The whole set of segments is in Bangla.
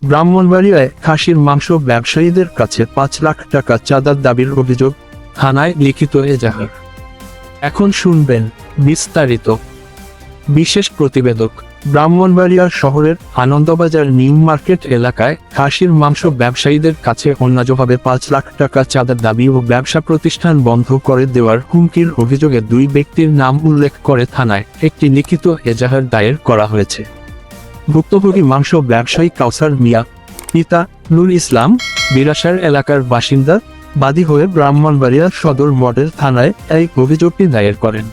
ব্রাহ্মণবাড়িয়ায় খাসির মাংস ব্যবসায়ীদের কাছে ৫ লাখ টাকা চাঁদার দাবির অভিযোগ, থানায় লিখিত এজাহার। এখন শুনবেন বিস্তারিত। বিশেষ প্রতিবেদক। ব্রাহ্মণবাড়িয়া শহরের আনন্দবাজার নিউ মার্কেট এলাকায় খাসির মাংস ব্যবসায়ীদের কাছে অন্যায্যভাবে ৫ লাখ টাকা চাঁদার দাবি ও ব্যবসা প্রতিষ্ঠান বন্ধ করে দেওয়ার হুমকির অভিযোগে ২ ব্যক্তির নাম উল্লেখ করে থানায় একটি লিখিত এজাহার দায়ের করা হয়েছে। ভুক্তভোগী মাংস ব্যবসায়ী কাউসার মিয়া, পিতা নুর ইসলাম, বিরাসার এলাকার বাসিন্দা, বাদী হয়ে ব্রাহ্মণবাড়িয়া সদর মডেল থানায় এই অভিযোগটি দায়ের করেন।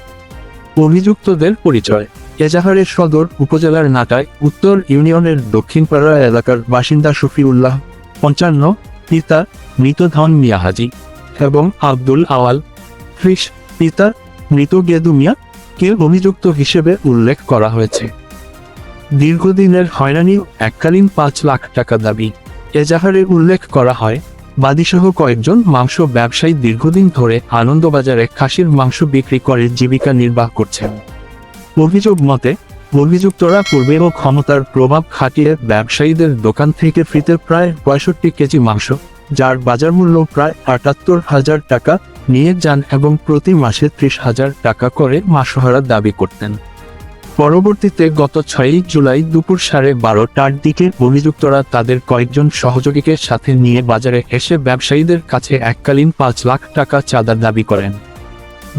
অভিযুক্তদের পরিচয়। এজাহারে সদর উপজেলার নাটায় উত্তর ইউনিয়নের দক্ষিণপাড়া এলাকার বাসিন্দা শফিউল্লাহ ৫৫, পিতা মৃত ধন মিয়া হাজি, এবং আব্দুল আওয়াল ৩০, পিতা মৃত গেদু মিয়া কে অভিযুক্ত হিসেবে উল্লেখ করা হয়েছে। দীর্ঘদিনের হয়রানি এককালীন ৫ লাখ টাকা দাবি। এজাহারে উল্লেখ করা হয়, বাদীসহ কয়েকজন মাংস ব্যবসায়ী দীর্ঘদিন ধরে আনন্দবাজারে খাসির মাংস বিক্রি করে জীবিকা নির্বাহ করছেন। অভিযোগ মতে, অভিযুক্তরা পূর্বেও ক্ষমতার প্রভাব খাটিয়ে ব্যবসায়ীদের দোকান থেকে ফ্রিতে প্রায় ৬৫ কেজি মাংস, যার বাজার মূল্য প্রায় ৭৮,০০০ টাকা, নিয়ে যান এবং প্রতি মাসে ৩০,০০০ টাকা করে মাসোহারা দাবি করতেন। পরবর্তীতে গত ৬ জুলাই দুপুর 12:30টার দিকে অভিযুক্তরা তাদের কয়েকজন সহযোগীকে সাথে নিয়ে বাজারে এসে ব্যবসায়ীদের কাছে এককালীন ৫ লাখ টাকা চাঁদার দাবি করেন।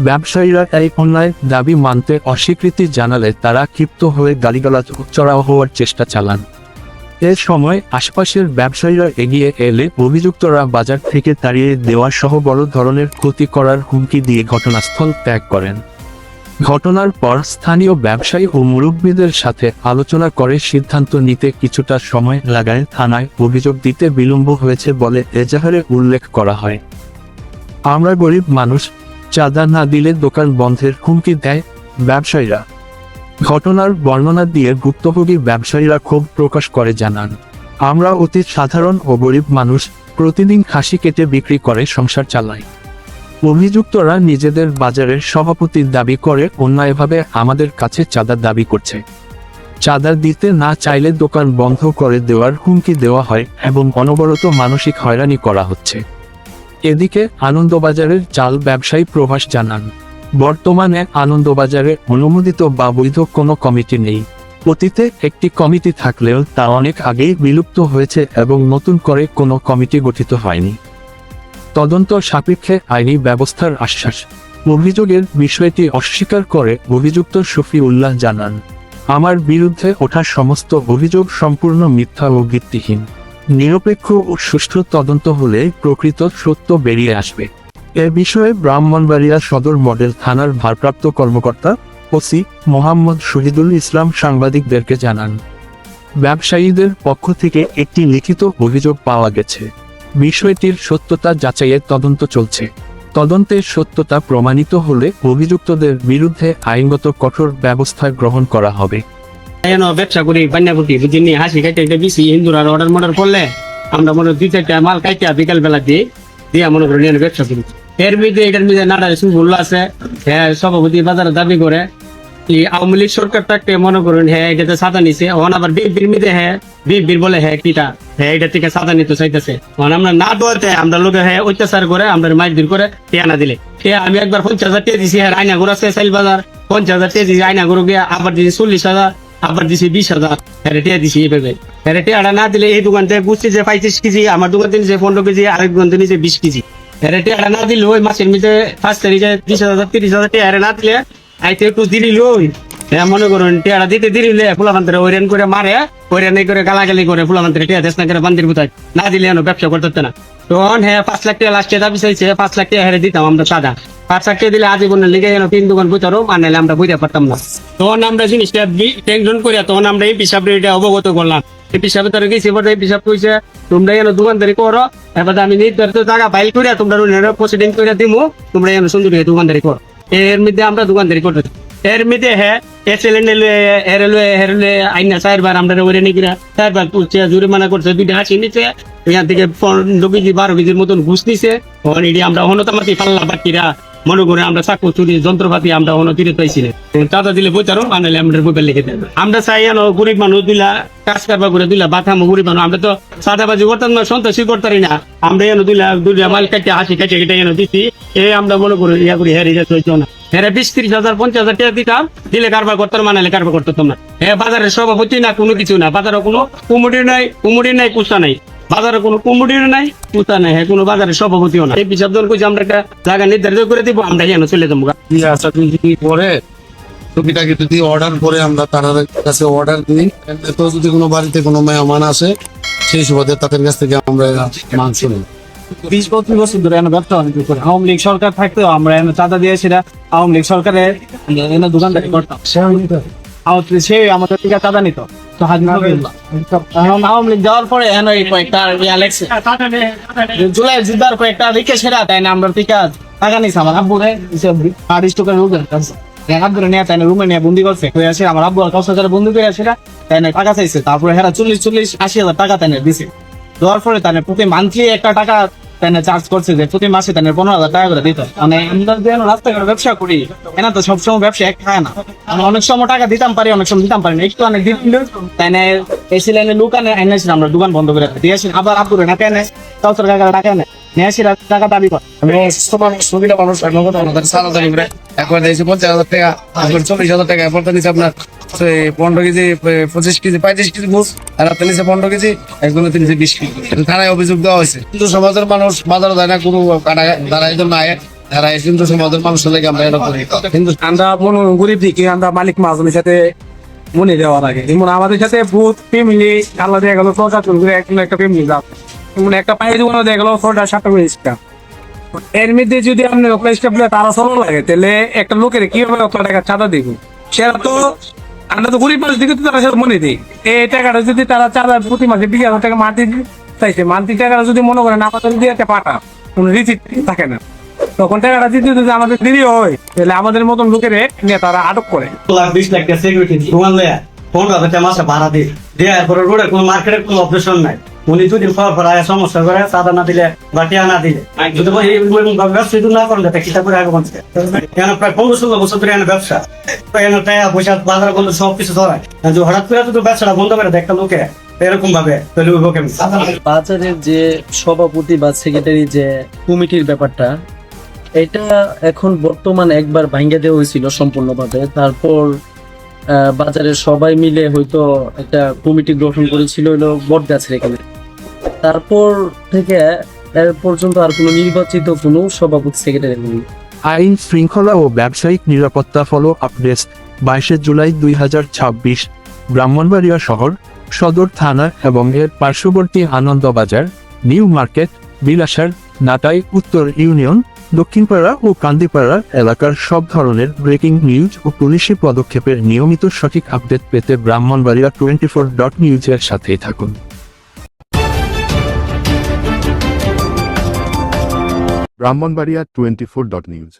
ব্যবসায়ীরা এই অন্যায় দাবি মানতে অস্বীকৃতি জানালে তারা ক্ষিপ্ত হয়ে গালিগালাজ ও চড়াও হওয়ার চেষ্টা চালান। এ সময় আশপাশের ব্যবসায়ীরা এগিয়ে এলে অভিযুক্তরা বাজার থেকে তাড়িয়ে দেওয়া সহ বড় ধরনের ক্ষতি করার হুমকি দিয়ে ঘটনাস্থল ত্যাগ করেন। ঘটনার পর স্থানীয় ব্যবসায়ী ও মুরব্বীদের সাথে আলোচনা করে সিদ্ধান্ত নিতে কিছুটা সময় লাগায় থানায় অভিযোগ দিতে বিলম্ব হয়েছে বলে এজাহারে উল্লেখ করা হয়। আমরা গরিব মানুষ, চাঁদা না দিলে দোকান বন্ধের হুমকি দেয় ব্যবসায়ীরা। ঘটনার বর্ণনা দিয়ে ভুক্তভোগী ব্যবসায়ীরা ক্ষোভ প্রকাশ করে জানান, আমরা অতি সাধারণ ও গরিব মানুষ, প্রতিদিন খাসি কেটে বিক্রি করে সংসার চালাই। অভিযুক্তরা নিজেদের বাজারের সভাপতির দাবি করে অন্যায়ভাবে আমাদের কাছে চাঁদার দাবি করছে। চাঁদা দিতে না চাইলে দোকান বন্ধ করে দেওয়ার হুমকি দেওয়া হয় এবং অনবরত মানসিক হয়রানি করা হচ্ছে। এদিকে আনন্দবাজারের চাল ব্যবসায়ী প্রভাস জানান, বর্তমানে আনন্দবাজারে অনুমোদিত বা বৈধ কোনো কমিটি নেই। অতীতে একটি কমিটি থাকলেও তা অনেক আগেই বিলুপ্ত হয়েছে এবং নতুন করে কোনো কমিটি গঠিত হয়নি। তদন্ত সাপেক্ষে আইনি ব্যবস্থার আশ্বাস। অভিযোগের বিষয়টি অস্বীকার করে অভিযুক্ত শফিউল্লাহ জানান, আমার বিরুদ্ধে ওঠা সমস্ত অভিযোগ সম্পূর্ণ মিথ্যা ও ভিত্তিহীন। নিরপেক্ষ ও সুষ্ঠু তদন্ত হলে প্রকৃত সত্য বেরিয়ে আসবে। এ বিষয়ে ব্রাহ্মণবাড়িয়া সদর মডেল থানার ভারপ্রাপ্ত কর্মকর্তা ওসি মোহাম্মদ শহীদুল ইসলাম সাংবাদিকদেরকে জানান, ব্যবসায়ীদের পক্ষ থেকে একটি লিখিত অভিযোগ পাওয়া গেছে। বিষয়টির সত্যতা যাচাইয়ের তদন্ত চলছে। তদন্তের সত্যতা প্রমাণিত হলে অভিযুক্তদের বিরুদ্ধে আইনগত কঠোর ব্যবস্থা গ্রহণ করা হবে। ব্যবসা করি বান্যাপুটি বুঝিনি, হাসি খাইতে বেশি হিন্দুরা অর্ডার মর্ডার করলে আমরা মনে ২-৪টা মাল খাইতে বিকাল বেলা দিয়ে মনে করি ব্যবসা করি। এর মধ্যে এটার মধ্যে নাটারে সুবুল্লা আছে, হ্যাঁ সভাপতি বাজারে দাবি করে আওয়ামী লীগ সরকার থাকতে মনে করুন হ্যাঁ এটাতে সাদা নিছে, ওখানে আবার বিএনপির মধ্যে হ্যাঁ বিএনপির বলে হ্যাঁ কিটা হ্যাঁ এটা থেকে সাদা নিতে চাইতেছে। আমরা না দোয়াতে আমরা লোকে হ্যাঁ অত্যাচার করে আমরা মাইর করে টেয়ানা দিলে আমি একবার ৫০,০০০ টাকা দিছি, হ্যাঁ আয়না ঘোরা চাইল বাজার ৫০,০০০ টাকা দিছি, আয়না ঘুরো গিয়ে আবার দিছি ৪০,০০০, আবার দিছি ২০,০০০, হ্যাঁ টিয়া দিছি এইভাবে। হ্যাঁ টিয়াটা না দিলে এই দোকান থেকে বুঝছি যে ৩৫ কেজি, আমার দোকান থেকে ১৫ কেজি, আরেক দোকান থেকে ২০ কেজি। হ্যাঁ টিয়াটা না দিলে ওই মাসের মধ্যে ৫ তারিখে ২০,০০০ ৩০,০০০ টাকা না দিলে আইতে একটু দিলি ওই মনে করুন টিয়াটা দিতে দিলে ফুলাবান্তরে ওইরান করে মারে, ওইরানি করে গালাগালি করে ফুলাবান্তরে টিয়া দেশ না করে বান্দির বুতায় না দিলে ব্যবসা করতে না। তখন হ্যাঁ ৫ লাখ টাকা লাস্টে দাবি চাইছে, ৫ লাখ টাকা হেরে দিতাম আমরা চাঁদা। ৫ লাখ টাকা দিলে আজীবনের লিগে ৩ দোকান বুঝারও মানাইলে আমরা বুঝতে পারতাম না। তখন আমরা জিনিসটা টেনশন করিয়া তখন আমরা এই হিসাবে এটা অবগত করলাম। এই হিসাবে তারা গেছি এই হিসাব কইছে তোমরা দোকানদারি করো, এবার আমি নির্ধারিত টাকা ফাইল করিয়া তোমরা প্রসিডিং করে দিমু, তোমরা সুন্দর দোকানদারি করো। এর মধ্যে আমরা দোকানদারি করতে এর মধ্যে হ্যাঁ আইনা ৪বার আমরা ওরে নিয়ে ৪বার তুলছে, জরিমানা করছে, ২টা হাসি নিচ্ছে, এখান থেকে ১৫ কেজি ১২ কেজির মতন ঘুষ নিছে। আমরা হনতামাতি পাল্লা বাকিরা মনে করে আমরা চাকু চুরি যন্ত্রপাতি আমরা অন্য কিনে পাইছি না চাঁদা দিলে বইতারও বানালে আমরা বইবার লিখে দেবো আমরা চাই যেন গরিব মানুষ দিলা কাজ কারবার করে দিলা বাথামো গরিব মানুষ আমরা তো সাদাবাজি করতাম না সন্ত্রাসী করতারি না আমরা যেন দুইলা মাল কাটে হাসি কাটে কেটে যেন দিচ্ছি আমরা মনে করি ইয়া করি হ্যাঁ রিজার্ভ হইতো না হ্যাঁ 20-30,000 50,000 টাকা দিতাম দিলে কারবার করতাম মানালে কারবার করতাম না হ্যাঁ বাজারের সভাপতি না কোনো কিছু না বাজারে কোনো কুমুটি নাই কুস্তা নাই বাজারে কোনো কুমুটিও নাই কুস্তা নাই হ্যাঁ কোনো বাজারের সভাপতিও না এই হিসাব ধরে কইছি আমরা একটা জায়গা নির্ধারিত করে দিব আমরা যেন চলে যাবো আচ্ছা যদি পরে টুকিটাকি যদি অর্ডার করে আমরা তার কাছে অর্ডার দিই তো যদি কোনো বাড়িতে কোনো মেহমান আসে সেই সুবাদে তাদের কাছ থেকে আমরা মাংস নিই 20-25 বছর ধরে এনে ব্যবসা অনেক করে আওয়ামী লীগ সরকার থাকতো আমরা এনে চাঁদা দিয়ে সেটা আওয়ামী লীগ সরকারের এনে দোকানদারি করতাম সে আমাদের থেকে চাঁদা নিত তো এখন আওয়ামী লীগ যাওয়ার পরে এনে কয়েকটা জুলাই জিদ্দার কয়েকটা রিকে সেরা তাই না আমরা থেকে টাকা নিছে আমার আব্বুরে আড়িস্টোকের রোগের কাছে আব্বুরে নিয়ে তাই না রুমে নিয়ে বন্দি করছে হয়ে আসে আমার আব্বু কাউসারে বন্দি করে সেটা তাই না টাকা চাইছে তারপরে হেরা 40-80,000 টাকা তাই না দিছে দেওয়ার পরে তাই প্রতি মান্থলি একটা টাকা তাই চার্জ করছে যে প্রতি মাসে তাই 15,000 টাকা করে দিত মানে আমরা যে রাস্তাঘাটে ব্যবসা করি এনা তো সবসময় ব্যবসা এক খায় না আমি অনেক সময় টাকা দিতাম পারি অনেক সময় দিতাম পারি না একটু অনেক দিন তাই না এসি লাইনে লোক আনেছিলাম আমরা দোকান বন্ধ করে দিয়েছি আবার আব্বুরে টাকা এনে কাউসার কাকা টাকা এনে নিয়ে আসি টাকা দাবি কর আমি অসুস্থ মানুষ সুবিধা মানুষ এখন কথা আমাদের সারাদারি করে এখন দিয়েছি 50,000 টাকা এখন 40,000 টাকা এখন তো নিচ্ছে আপনার 15 কেজি 25 কেজি 35 কেজি মুস আর আপনি নিচ্ছে 15 কেজি একজনে নিচ্ছে 20 কেজি থানায় অভিযোগ দেওয়া হয়েছে কিন্তু সমাজের মানুষ বাজারে যায় না কোনো দাঁড়ায় তো নাই তারা কিন্তু সমাজের মানুষের লাগে আমরা এটা করি কিন্তু আমরা মনে গরিব দিকে আমরা মালিক মাজনের সাথে মনে দেওয়ার আগে যেমন আমাদের সাথে ভূত ফ্যামিলি আল্লাহ দেখা গেলো 4 করে একটা ফ্যামিলি যাবে যেমন একটা পায়ে দোকানে দেখা গেলো 6টা-7টা করে স্টাফ এর মধ্যে যদি আপনি ওপরে স্টাফ তারা চলো লাগে তাহলে একটা লোকের কিভাবে অত টাকা চাঁদা দিব সেটা তো আমরা তো গরিব মানুষ দিকে তো তারা সেটা মনে দিই এই টাকাটা যদি তারা চাঁদা প্রতি মাসে 20,000 টাকা মাটি চাইছে মান্থলি টাকাটা যদি মনে করেন আমাদের দিয়ে একটা পাঠা কোনো রিসিপ্ট থাকে না তখন টাকাটা দিতে যদি আমাদের দেরি হয় তাহলে আমাদের মতন লোকের নিয়ে তারা আটক করে 20 লাখ টাকা সিকিউরিটি দোকান লয়া 15,000 টাকা মাসে ভাড়া দিয়ে দেওয়ার পরে রোডে কোনো মার্কেটে কোনো অপারেশন নাই উনি দুদিন পর আয়া সমস্যা করে চাঁদা না দিলে বা টিয়া না দিলে যদি ব্যবসা না করেন কিতা করে আগে বলছে কেন প্রায় 15-16 বছর ধরে ব্যবসা এনে টাকা পয়সা বাজার বন্ধ সবকিছু ধরায় যে হঠাৎ করে তো ব্যবসাটা বন্ধ করে একটা লোকে এরকম ভাবে তাহলে ওই লোকে বাজারের যে সভাপতি বা সেক্রেটারি যে কমিটির ব্যাপারটা এটা এখন বর্তমান একবার ভাঙ্গা দেওয়া হয়েছিল সম্পূর্ণভাবে তারপর বাজারের সবাই মিলে হয়তো একটা কমিটি গঠন করেছিল হলো বটগাছের এখানে তারপর থেকে এর পর্যন্ত আর কোনো নির্বাচিত কোনো সভাপতি সেক্রেটারি নেই আইন শৃঙ্খলা ও ব্যবসায়িক নিরাপত্তা ফলো আপডেট 22 জুলাই 2026 ব্রাহ্মণবাড়িয়া শহর সদর থানা এবং এর পার্শ্ববর্তী আনন্দবাজার নিউ মার্কেট বিলাসার নাটাই উত্তর ইউনিয়ন দক্ষিণপাড়া ও কান্দিপাড়া এলাকার সব ধরনের ব্রেকিং নিউজ ও পুলিশি পদক্ষেপের নিয়মিত সঠিক আপডেট পেতে ব্রাহ্মণবাড়িয়া 24.news এর সাথেই থাকুন। ব্রাহ্মণবাড়িয়া 24.news